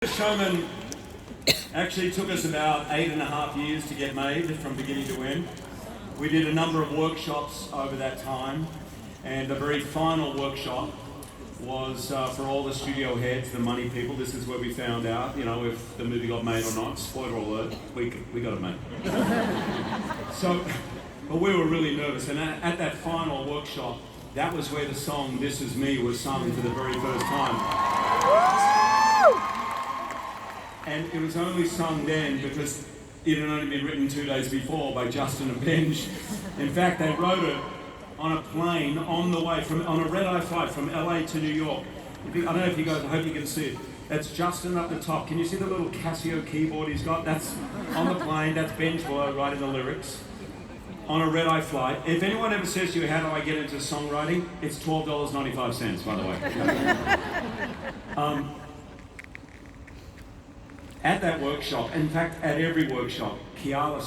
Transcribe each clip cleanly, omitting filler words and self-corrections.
Showman actually took us about 8.5 years to get made from beginning to end. We did a number of workshops over that time, and the very final workshop was for all the studio heads, the money people. This is where we found out, you know, if the movie got made or not. Spoiler alert, we got it made. But we were really nervous, and at that final workshop, that was where the song "This Is Me" was sung for the very first time. And it was only sung then because it had only been written 2 days before by Justin and Benj. In fact, they wrote it on a plane on the way on a red-eye flight from LA to New York. I don't know if you guys, I hope you can see it. That's Justin up the top. Can you see the little Casio keyboard he's got? That's on the plane. That's Benj below writing the lyrics on a red-eye flight. If anyone ever says to you, how do I get into songwriting? It's $12.95, by the way. At that workshop, in fact, at every workshop, Keala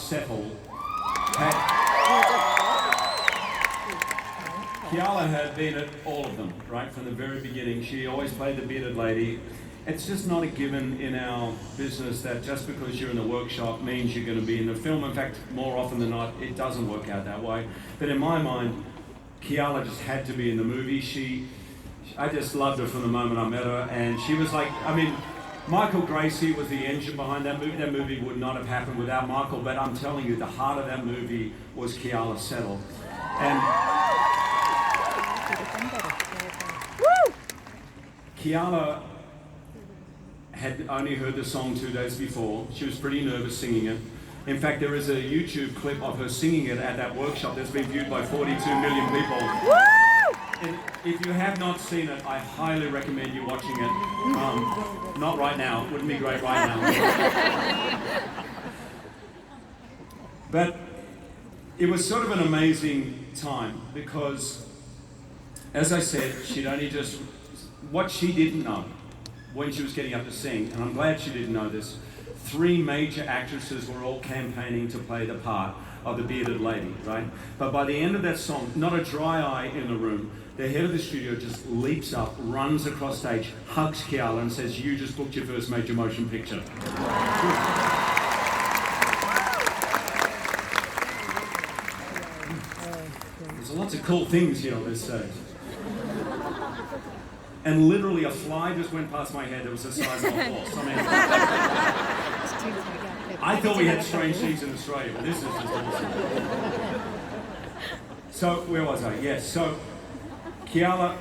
had been at all of them, right, from the very beginning. She always played the bearded lady. It's just not a given in our business that just because you're in the workshop means you're going to be in the film. In fact, more often than not, it doesn't work out that way. But in my mind, Keala just had to be in the movie. I just loved her from the moment I met her, and she was like, I mean, Michael Gracie was the engine behind that movie. That movie would not have happened without Michael, but I'm telling you, the heart of that movie was Keala Settle. And Keala had only heard the song 2 days before. She was pretty nervous singing it. In fact, there is a YouTube clip of her singing it at that workshop that's been viewed by 42 million people. And if you have not seen it, I highly recommend you watching it. Not right now. It wouldn't be great right now. But it was sort of an amazing time because, as I said, she'd only just... What she didn't know when she was getting up to sing, and I'm glad she didn't know this, 3 major actresses were all campaigning to play the part of the bearded lady, right? But by the end of that song, not a dry eye in the room. The head of the studio just leaps up, runs across stage, hugs Keala and says, "You just booked your first major motion picture." There's lots of cool things here on this stage. And literally a fly just went past my head that was the size of a horse. I mean, I thought we had strange things in Australia, but this is just awesome. So, where was I? Yes, so Keala,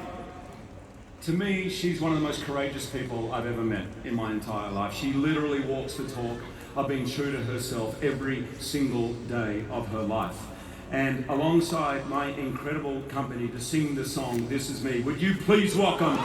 to me, she's one of the most courageous people I've ever met in my entire life. She literally walks the talk of being true to herself every single day of her life. And alongside my incredible company to sing the song, "This Is Me," would you please welcome